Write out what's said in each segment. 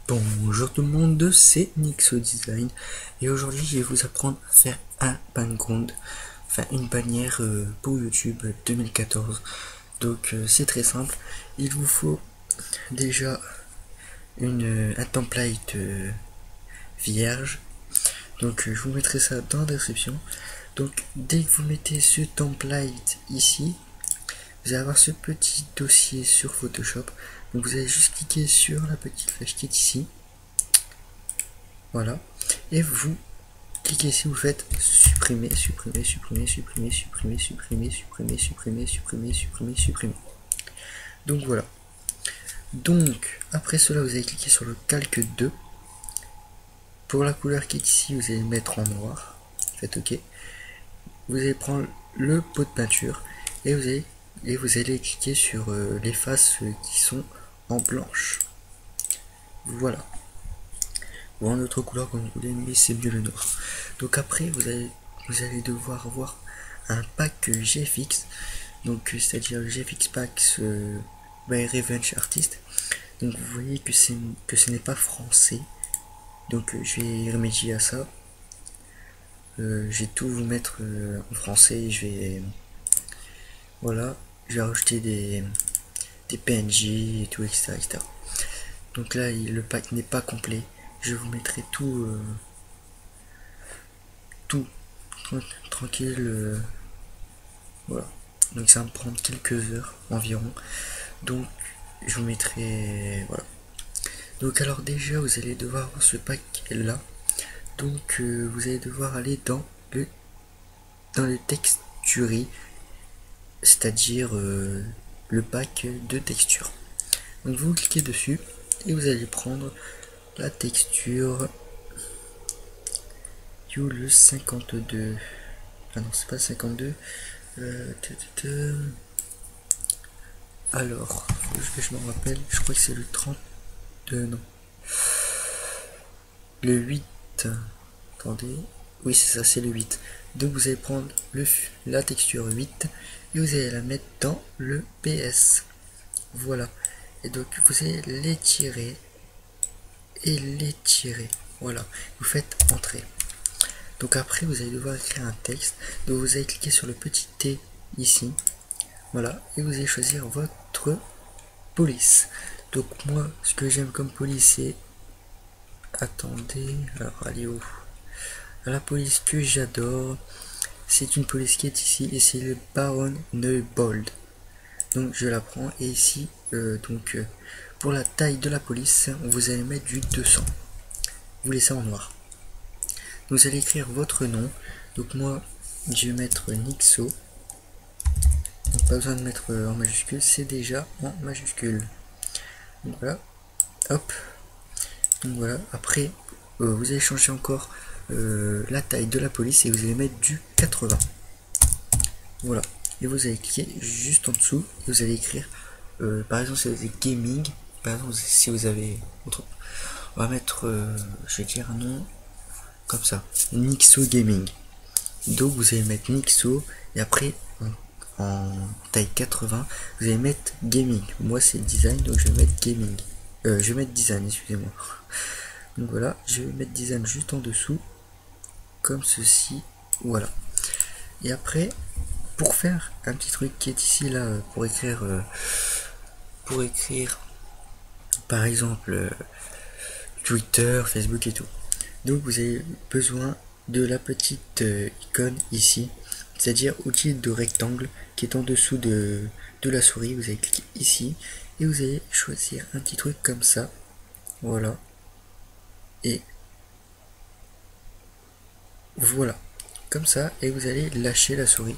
Bonjour tout le monde, c'est Nixo Design et aujourd'hui je vais vous apprendre à faire un background, enfin une bannière pour YouTube 2014. Donc c'est très simple, il vous faut déjà un template vierge. Donc je vous mettrai ça dans la description. Donc dès que vous mettez ce template ici, vous allez avoir ce petit dossier sur Photoshop. Donc vous allez juste cliquer sur la petite flèche qui est ici. Voilà. Et vous cliquez ici, vous faites supprimer, supprimer, supprimer, supprimer, supprimer, supprimer, supprimer, supprimer, supprimer, supprimer, supprimer. Donc voilà. Donc après cela, vous allez cliquer sur le calque 2. Pour la couleur qui est ici, vous allez le mettre en noir. Faites OK. Vous allez prendre le pot de peinture et vous allez cliquer sur les faces qui sont en blanche. Voilà. Ou en autre couleur comme vous voulez, mais c'est mieux le noir. Donc après vous allez devoir avoir un pack GFX, donc c'est-à-dire le GFX Pack by Revenge Artist. Donc vous voyez que ce n'est pas français, donc je vais remédier à ça. Je vais tout vous mettre en français. Voilà, je vais rajouter des PNG et tout, etc., etc. Donc là le pack n'est pas complet, je vous mettrai tout tout tranquille. Voilà, donc ça va me prendre quelques heures environ, donc je vous mettrai, voilà. Donc alors déjà vous allez devoir avoir ce pack là, donc vous allez devoir aller dans le textury, c'est-à-dire le pack de texture. Donc vous cliquez dessus et vous allez prendre la texture le 52. Ah non, c'est pas 52. Alors, faut que je me rappelle, je crois que c'est le 32, non. Le 8. Attendez. Oui, c'est ça, c'est le 8. Donc vous allez prendre la texture 8 et vous allez la mettre dans le PS. Voilà. Et donc vous allez l'étirer et l'étirer. Voilà. Vous faites entrer. Donc après vous allez devoir écrire un texte. Donc vous allez cliquer sur le petit T ici. Voilà. Et vous allez choisir votre police. Donc moi ce que j'aime comme police c'est, attendez, alors allez où, la police que j'adore, c'est une police qui est ici et c'est le Baron Newbold. Donc je la prends et ici pour la taille de la police vous allez mettre du 200. Vous laissez en noir. Vous allez écrire votre nom. Donc moi je vais mettre Nixo. Donc pas besoin de mettre en majuscule, c'est déjà en majuscule. Donc voilà. Hop. Donc voilà. Après vous allez changer encore la taille de la police et vous allez mettre du 80. Voilà. Et vous allez cliquer juste en dessous et vous allez écrire par exemple si vous avez gaming, par exemple si vous avez on va mettre je vais dire un nom comme ça, Nixo Gaming. Donc vous allez mettre Nixo et après en taille 80 vous allez mettre gaming. Moi c'est design donc je vais mettre gaming, je vais mettre design, excusez-moi. Donc voilà, je vais mettre design juste en dessous comme ceci. Voilà. Et après pour faire un petit truc qui est ici là pour écrire par exemple Twitter, Facebook et tout. Donc vous avez besoin de la petite icône ici, c'est-à-dire outil de rectangle qui est en dessous de la souris. Vous allez cliquer ici et vous allez choisir un petit truc comme ça. Voilà. Et voilà. Comme ça. Et vous allez lâcher la souris.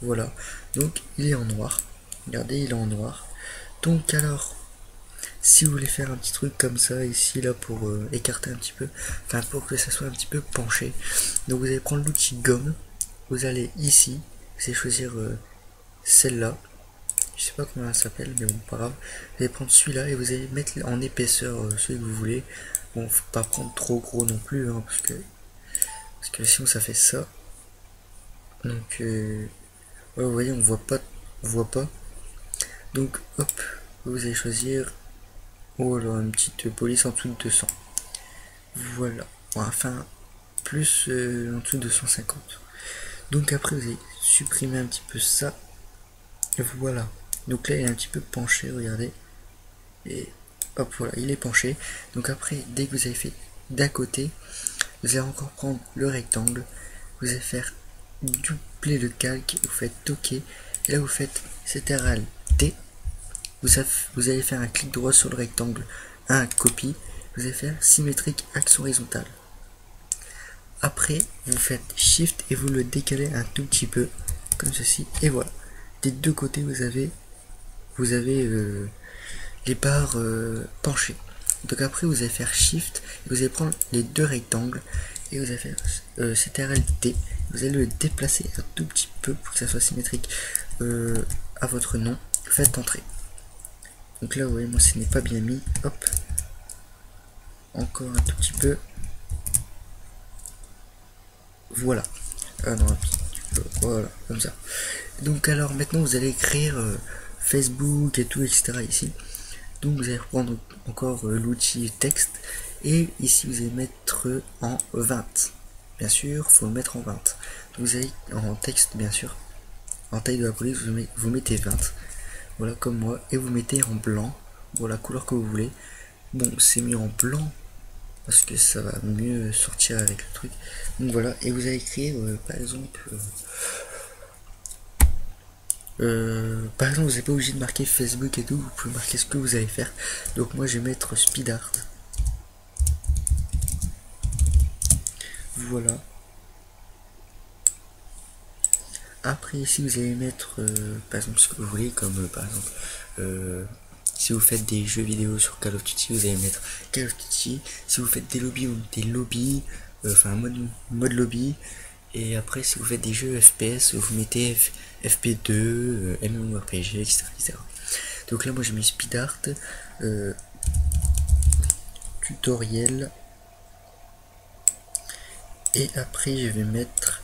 Voilà. Donc il est en noir. Regardez, il est en noir. Donc alors, si vous voulez faire un petit truc comme ça ici là pour écarter un petit peu, enfin pour que ça soit un petit peu penché, donc vous allez prendre l'outil gomme, vous allez ici, vous allez choisir celle-là, je sais pas comment elle s'appelle mais bon pas grave, vous allez prendre celui-là et vous allez mettre en épaisseur celui que vous voulez. Bon, faut pas prendre trop gros non plus hein, parce que sinon ça fait ça. Donc ouais, vous voyez on voit pas, donc hop, vous allez choisir ou alors une petite police en dessous de 200. Voilà, enfin plus en dessous de 250. Donc après vous allez supprimer un petit peu ça. Et voilà. Donc là il est un petit peu penché, regardez. Et hop, voilà, il est penché. Donc après, dès que vous avez fait d'un côté, vous allez encore prendre le rectangle, vous allez faire doubler le calque, vous faites OK, et là vous faites CTRL T, vous allez faire un clic droit sur le rectangle, un copie, vous allez faire symétrique axe horizontale. Après, vous faites Shift et vous le décalez un tout petit peu, comme ceci, et voilà. Des deux côtés, vous avez les barres penchées. Donc après, vous allez faire Shift, et vous allez prendre les deux rectangles, et vous allez faire CTRL-T, vous allez le déplacer un tout petit peu pour que ça soit symétrique à votre nom. Faites entrer. Donc là, vous voyez, moi, ce n'est pas bien mis. Hop. Encore un tout petit peu. Voilà. Ah non, un petit peu. Voilà, comme ça. Donc alors, maintenant, vous allez écrire Facebook et tout, etc. ici. Donc vous allez reprendre encore l'outil texte. Et ici, vous allez mettre en 20. Bien sûr, faut le mettre en 20. Donc vous allez en texte, bien sûr. En taille de la police, vous mettez 20. Voilà, comme moi. Et vous mettez en blanc. Voilà, la couleur que vous voulez. Bon, c'est mis en blanc parce que ça va mieux sortir avec le truc. Donc voilà, et vous allez écrire par exemple vous n'êtes pas obligé de marquer Facebook et tout, vous pouvez marquer ce que vous allez faire. Donc moi je vais mettre speed art. Voilà. Après ici vous allez mettre par exemple ce que vous voulez, comme par exemple si vous faites des jeux vidéo sur Call of Duty, vous allez mettre Call of Duty. Si vous faites des lobbies, vous mettez lobby, enfin mode lobby. Et après, si vous faites des jeux FPS, vous mettez FP2, MMORPG, etc. Donc là, moi j'ai mis speed art, tutoriel. Et après, je vais mettre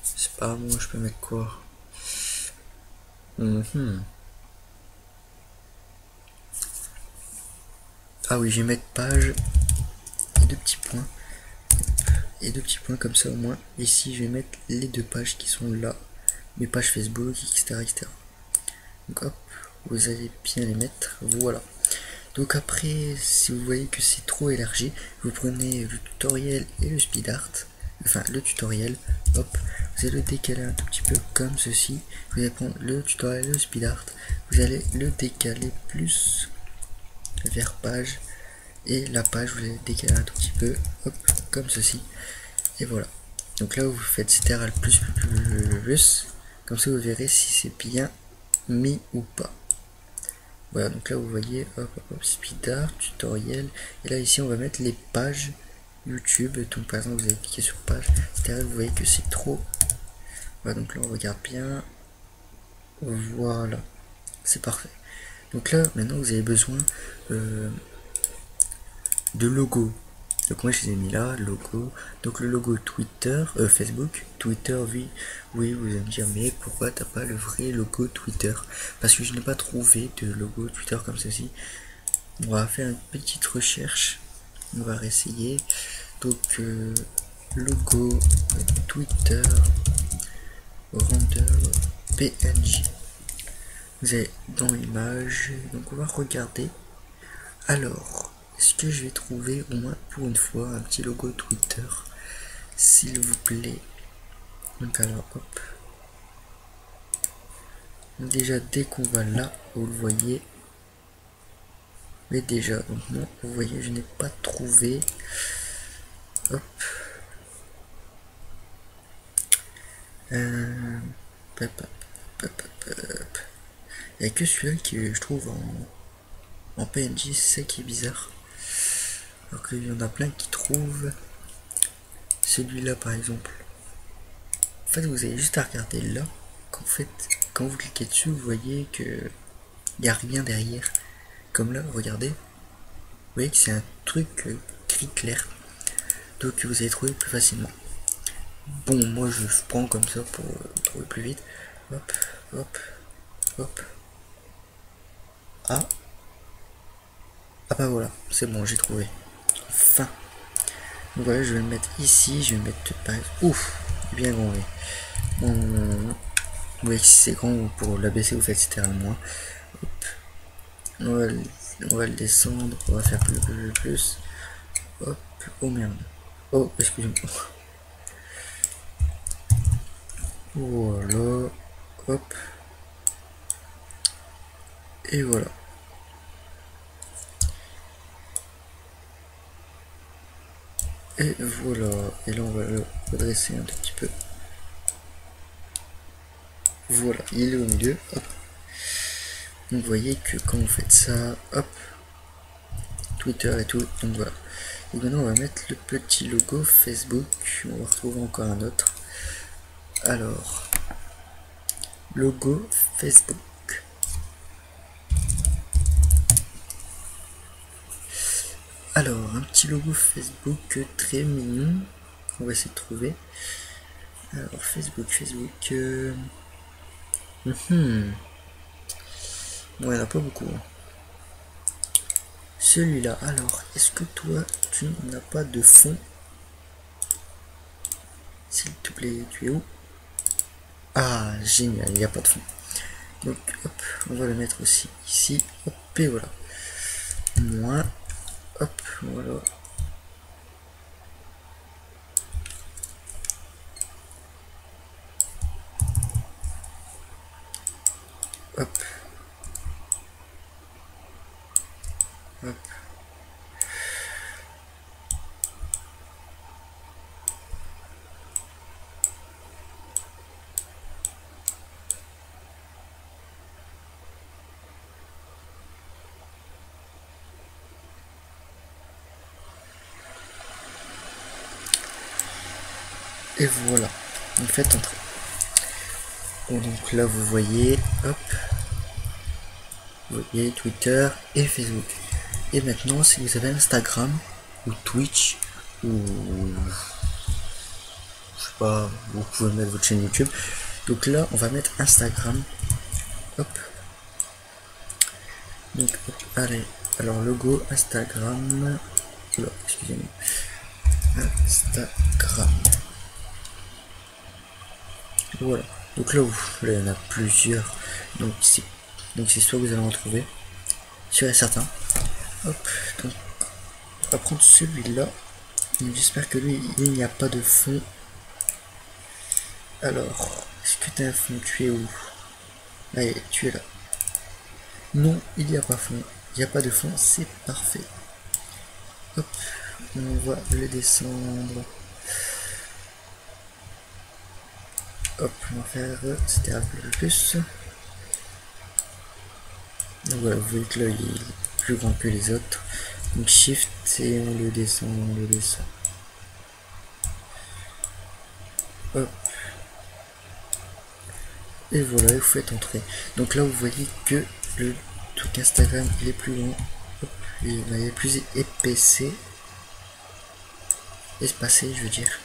c'est pas moi, je peux mettre quoi? Ah oui, je vais mettre page et deux petits points. Et deux petits points comme ça au moins. Ici, je vais mettre les deux pages qui sont là. Mes pages Facebook, etc. Donc hop, vous allez bien les mettre. Voilà. Donc après, si vous voyez que c'est trop élargi, vous prenez le tutoriel et le speed art. Enfin, le tutoriel, hop, vous allez le décaler un tout petit peu comme ceci. Vous allez prendre le tutoriel et le speed art. Vous allez le décaler plus vers page. Et la page, vous allez décaler un tout petit peu, hop, comme ceci. Et voilà. Donc là, vous faites CTRL plus, comme ça vous verrez si c'est bien mis ou pas. Voilà, donc là vous voyez, hop, speed art, tutoriel, et là ici on va mettre les pages YouTube. Donc par exemple vous allez cliquer sur page, etc. Vous voyez que c'est trop. Voilà, donc là on regarde bien. Voilà, c'est parfait. Donc là maintenant vous avez besoin de logo. Donc moi je les ai mis là, logo. Donc le logo Twitter, Facebook, Twitter, oui, vous allez me dire mais pourquoi t'as pas le vrai logo Twitter? Parce que je n'ai pas trouvé de logo Twitter comme ceci. On va faire une petite recherche. On va réessayer. Donc logo Twitter render PNG. Vous avez dans l'image. Donc on va regarder. Alors. Est-ce que je vais trouver au moins pour une fois un petit logo Twitter, s'il vous plaît? Donc alors hop. Déjà dès qu'on va là, vous le voyez. Mais déjà, donc moi, vous voyez, je n'ai pas trouvé. Hop. Il n'y a que celui-là que je trouve en PNG, c'est ça qui est bizarre. Alors qu'il y en a plein qui trouvent celui-là par exemple. En fait, vous avez juste à regarder là. Qu'en fait, quand vous cliquez dessus, vous voyez que il n'y a rien derrière. Comme là, regardez. Vous voyez que c'est un truc gris clair. Donc vous allez trouver plus facilement. Bon, moi je prends comme ça pour trouver plus vite. Hop, hop, hop. Ah, ah bah voilà, c'est bon, j'ai trouvé. Enfin. Donc voilà, je vais le mettre ici, je vais le mettre par exemple. Ouf, bien grand. Oui. Vous voyez que si c'est grand, pour l'abaisser, vous faites c'était le moins. Hop. On va le descendre, on va faire plus. Hop, oh merde. Oh, excusez-moi. Voilà, hop. Et voilà. Et voilà. Et là, on va le redresser un tout petit peu. Voilà, il est au milieu. Hop. Donc vous voyez que quand vous faites ça, hop, Twitter et tout, donc voilà. Et maintenant on va mettre le petit logo Facebook, on va retrouver encore un autre. Alors, logo Facebook. Alors, un petit logo Facebook très mignon, on va essayer de trouver. Alors, Facebook. Bon, il n'y en a pas beaucoup. Hein. Celui-là, alors, est-ce que toi, tu n'as pas de fond? S'il te plaît, tu es où? Ah, génial, il n'y a pas de fond. Donc, hop, on va le mettre aussi ici. Hop, et voilà. Moins. Hop, voilà. Hop. Hop. Et voilà, on fait entrer. Bon, donc là vous voyez, hop, vous voyez Twitter et Facebook. Et maintenant si vous avez Instagram ou Twitch ou je sais pas, vous pouvez mettre votre chaîne YouTube. Donc là on va mettre Instagram. Hop. Donc hop, allez, alors logo Instagram. Oula, excusez-moi. Instagram. Voilà. Donc là, il y en a plusieurs. Donc c'est soit vous allez en trouver, sûr et certain. Hop. Donc on va prendre celui-là. J'espère que lui, il n'y a pas de fond. Alors, est-ce que tu as un fond? Tu es où? Allez, tu es là. Non, il n'y a pas fond. Il n'y a pas de fond, c'est parfait. Hop, on va le descendre. Hop, on va faire c'était un peu plus. Donc voilà, vous voyez que là il est plus grand que les autres. Donc shift et on le descend, Hop. Et voilà, vous faites entrer. Donc là vous voyez que le truc Instagram il est plus grand. Hop. Il est plus épaissé. Espacé je veux dire.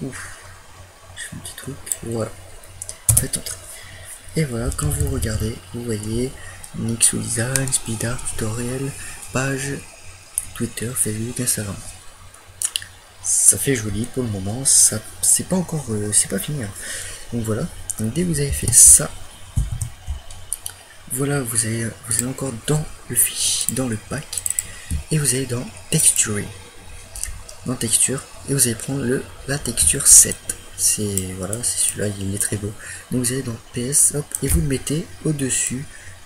Ouf. Je fais un petit truc. Voilà. Faites entrer. Et voilà, quand vous regardez, vous voyez Nixo Design, Speed Art, Tutoriel, page, Twitter, Facebook, Instagram. Ça fait joli pour le moment, ça c'est pas encore, c'est pas fini. Hein. Donc voilà, donc dès que vous avez fait ça, voilà, vous allez encore dans le fichier, dans le pack, et vous allez dans Texture, dans Texture, et vous allez prendre la texture 7. C'est voilà, c'est celui-là, il est très beau. Donc vous allez dans PS, hop, et vous le mettez au-dessus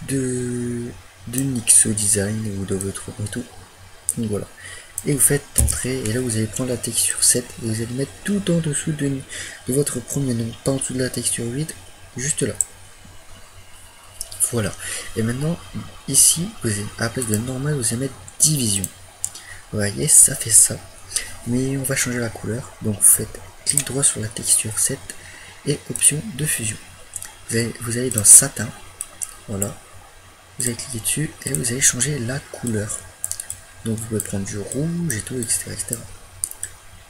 de Nixo Design ou de votre tout. Donc voilà. Et vous faites entrer, et là vous allez prendre la texture 7 et vous allez mettre tout en dessous de votre premier nom, pas en dessous de la texture 8, juste là. Voilà. Et maintenant, ici, vous allez, à la place de normal, vous allez mettre division. Vous voyez, ça fait ça. Mais on va changer la couleur. Donc vous faites clic droit sur la texture 7 et option de fusion. Vous allez dans satin. Voilà. Vous allez cliquer dessus et vous allez changer la couleur. Donc vous pouvez prendre du rouge et tout, etc. etc.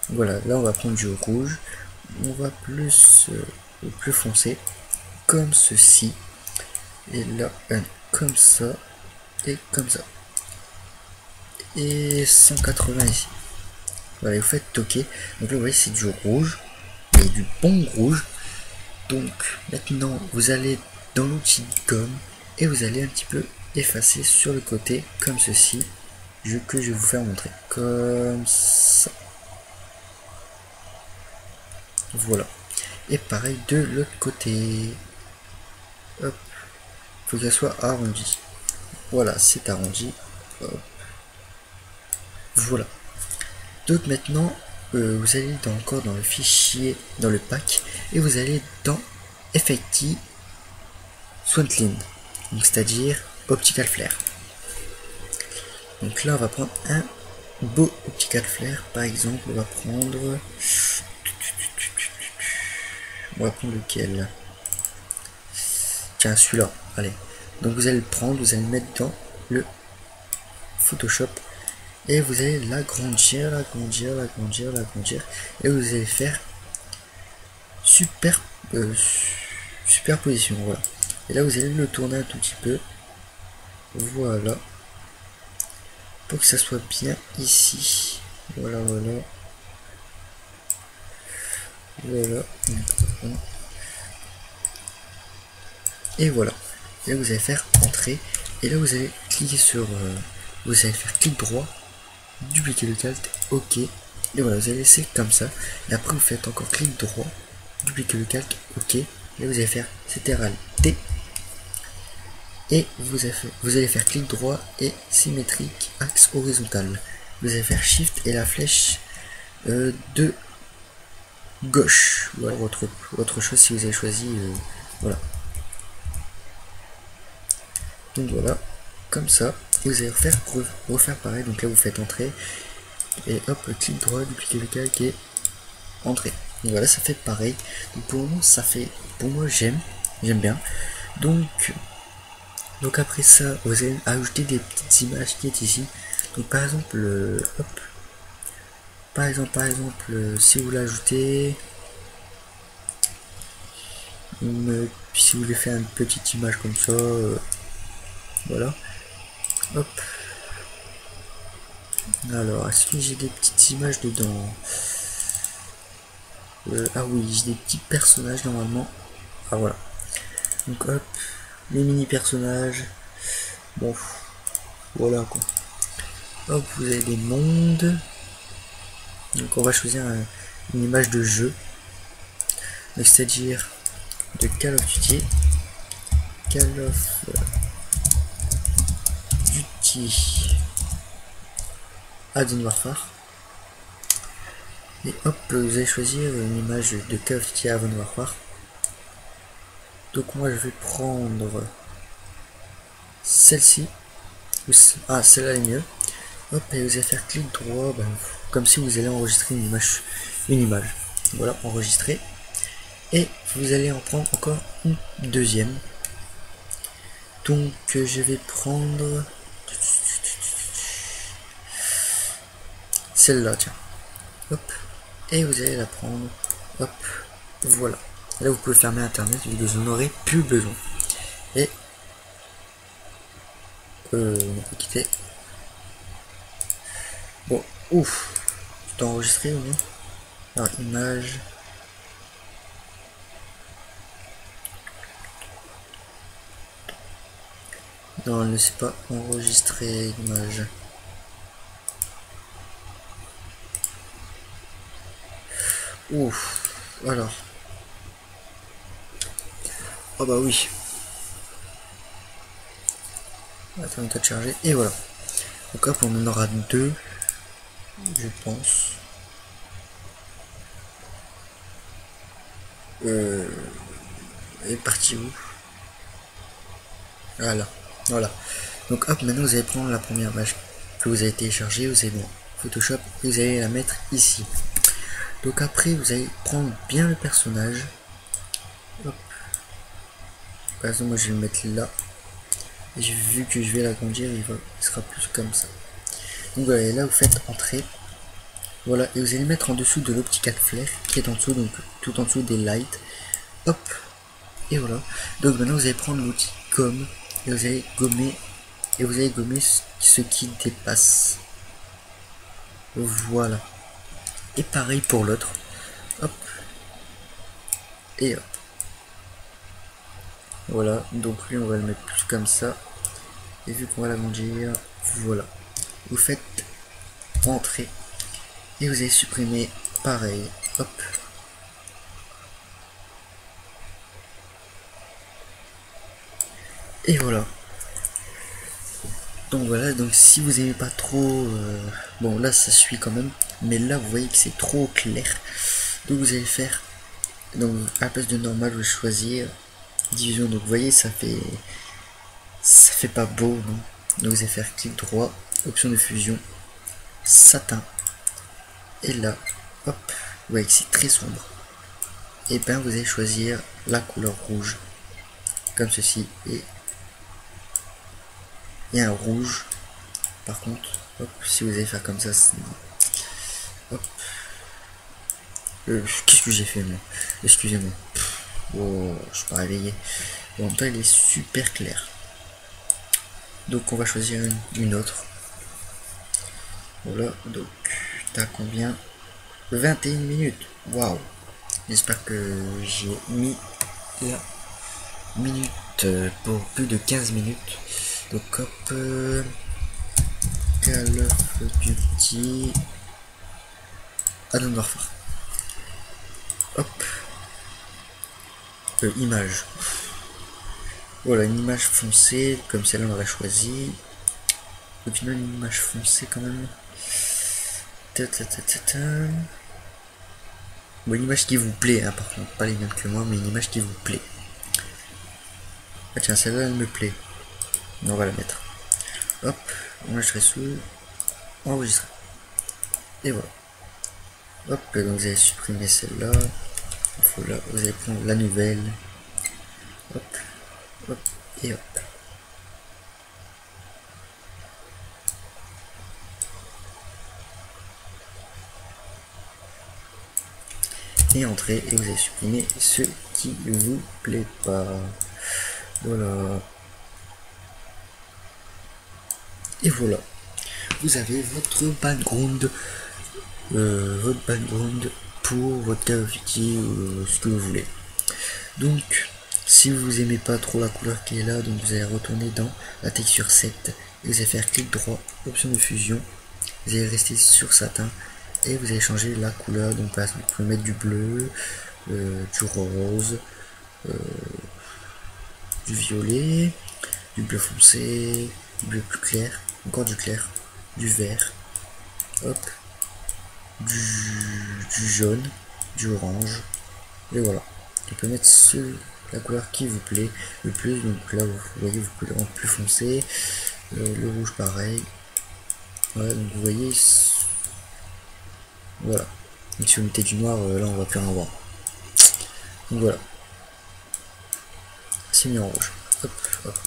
Voilà, là on va prendre du rouge, on va plus plus foncé, comme ceci, et là comme ça, et comme ça, et 180 ici. Voilà, vous faites OK. Donc là vous voyez c'est du rouge, et du bon rouge. Donc maintenant vous allez dans l'outil gomme, et vous allez un petit peu effacer sur le côté, comme ceci, que je vais vous faire montrer, comme ça. Voilà. Et pareil de l'autre côté. Hop. Faut qu'elle soit arrondie. Voilà, c'est arrondi. Hop. Voilà. Donc maintenant, vous allez encore dans le fichier, dans le pack, et vous allez dans Effecti Swantlin, c'est-à-dire Optical Flare. Donc là, on va prendre un beau Optical Flare, par exemple, on va prendre lequel? Tiens, celui-là, allez. Donc vous allez le prendre, vous allez le mettre dans le Photoshop et vous allez l'agrandir, et vous allez faire superposition, voilà. Et là vous allez le tourner un tout petit peu, voilà, pour que ça soit bien ici, voilà. Et voilà. Et là vous allez faire entrée, et là vous allez cliquer sur vous allez faire clic droit, dupliquer le calque, OK, et voilà, vous allez laisser comme ça, et après vous faites encore clic droit, dupliquer le calque, OK, et vous allez faire CTRL T, et vous allez faire clic droit et symétrique axe horizontal, vous allez faire shift et la flèche de gauche, ou alors autre chose si vous avez choisi, voilà. Donc voilà, comme ça, et vous allez refaire pareil. Donc là vous faites entrer, et hop, clic droit, dupliquer le calque et entrer. Donc voilà, ça fait pareil. Donc pour le moment ça fait, pour moi j'aime bien. Donc après ça, vous allez ajouter des petites images qui est ici. Donc par exemple, hop, par exemple, si vous l'ajoutez, si vous voulez faire une petite image comme ça, voilà, hop. Alors, est-ce que j'ai des petites images dedans? Ah oui, j'ai des petits personnages normalement. Ah voilà. Donc hop, les mini personnages. Bon, voilà quoi. Hop, vous avez des mondes. Donc on va choisir une image de jeu. C'est-à-dire de Call of Duty. Call of Duty Advanced Warfare. Et hop, vous allez choisir une image de Call of Duty Advanced Warfare. Donc moi je vais prendre celle-ci. Ah, celle-là est mieux. Hop, et vous allez faire clic droit, comme si vous allez enregistrer une image. Voilà, enregistrer. Et vous allez en prendre encore une deuxième. Donc je vais prendre celle-là, tiens. Hop, et vous allez la prendre. Hop, voilà. Là vous pouvez fermer internet vu que vous n'en aurez plus besoin. Et on peut quitter. Bon, ouf, tu t'es enregistré ou non? Alors, image. Non, elle ne sait pas enregistrer l'image. Ouf, alors. Oh bah oui. Attends, de charger. Et voilà. Donc hop, on en aura deux. Je pense. Elle est partie où? Voilà. Donc hop, maintenant vous allez prendre la première image que vous avez téléchargée, vous allez dans Photoshop et vous allez la mettre ici. Donc après vous allez prendre bien le personnage. Hop. Par exemple moi je vais le mettre là. Et vu que je vais l'agrandir, il sera plus comme ça. Donc voilà, et là vous faites entrer. Voilà, et vous allez mettre en dessous de l'optical flare qui est en dessous, donc tout en dessous des lights. Hop, et voilà. Donc maintenant vous allez prendre l'outil gomme et vous allez gommer ce qui dépasse. Voilà. Et pareil pour l'autre. Hop. Et hop. Voilà, donc lui on va le mettre plus comme ça. Et vu qu'on va l'agrandir, voilà. Vous faites entrer. Et vous allez supprimer pareil. Hop. Et voilà. Donc voilà, donc si vous aimez pas trop, bon là ça suit quand même, mais là vous voyez que c'est trop clair. Donc vous allez faire, donc à la place de normal, vous allez choisir division. Donc vous voyez ça fait pas beau, non. Donc vous allez faire clic droit, option de fusion, satin, et là, hop, vous voyez que c'est très sombre. Et ben vous allez choisir la couleur rouge, comme ceci, et il y a un rouge. Par contre, hop, si vous allez faire comme ça, hop. Qu'est-ce que j'ai fait moi? Excusez-moi. Oh, je suis pas réveillé. En même temps, il est super clair. Donc on va choisir une autre. Voilà, donc t'as combien? 21 minutes. Waouh. J'espère que j'ai mis la minute pour plus de 15 minutes. Donc hop, Call of Duty Advanced Warfare. Hop, image. Voilà, une image foncée comme celle-là on aurait choisi. Au final une image foncée quand même. Bon, une image qui vous plaît, hein, par contre, pas les mêmes que moi, mais une image qui vous plaît. Ah tiens, celle-là elle me plaît. On va la mettre. Hop, moi je serai sous enregistrer. Et voilà. Hop, donc vous allez supprimer celle-là. Voilà, vous allez prendre la nouvelle. Hop, hop, et hop. Et entrer, et vous allez supprimer ce qui ne vous plaît pas. Voilà. Et voilà. Vous avez votre background. Pour votre Call of Duty ou ce que vous voulez. Donc si vous aimez pas trop la couleur qui est là, donc vous allez retourner dans la texture 7 et vous allez faire clic droit, option de fusion, vous allez rester sur satin et vous allez changer la couleur. Donc vous pouvez mettre du bleu, du rose, du violet, du bleu foncé, du bleu plus clair, encore du clair, du vert, hop, du jaune, du orange, et voilà. On peut mettre la couleur qui vous plaît le plus. Donc là vous voyez, vous pouvez le rendre plus foncé, le rouge pareil. Voilà, donc vous voyez, voilà. Donc si vous mettez du noir, là on va plus en voir. Donc voilà, c'est mis en rouge. Hop, hop.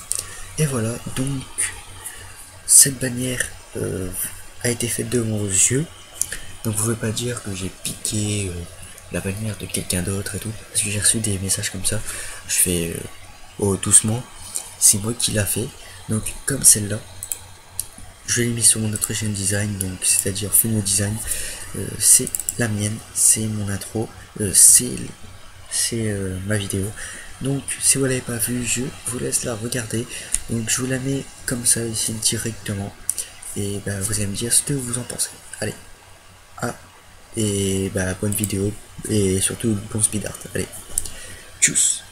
Et voilà, donc cette bannière a été faite de mon yeux. Donc vous pouvez pas dire que j'ai piqué la bannière de quelqu'un d'autre et tout, parce que j'ai reçu des messages comme ça. Je fais oh doucement, c'est moi qui l'a fait. Donc comme celle-là, je l'ai mis sur mon autre chaîne design, donc c'est-à-dire film design. C'est la mienne, c'est mon intro, c'est ma vidéo. Donc si vous l'avez pas vu, je vous laisse la regarder. Donc je vous la mets comme ça ici directement, et bah, vous allez me dire ce que vous en pensez. Allez, et bah bonne vidéo et surtout bon speed art. Allez, tchuss.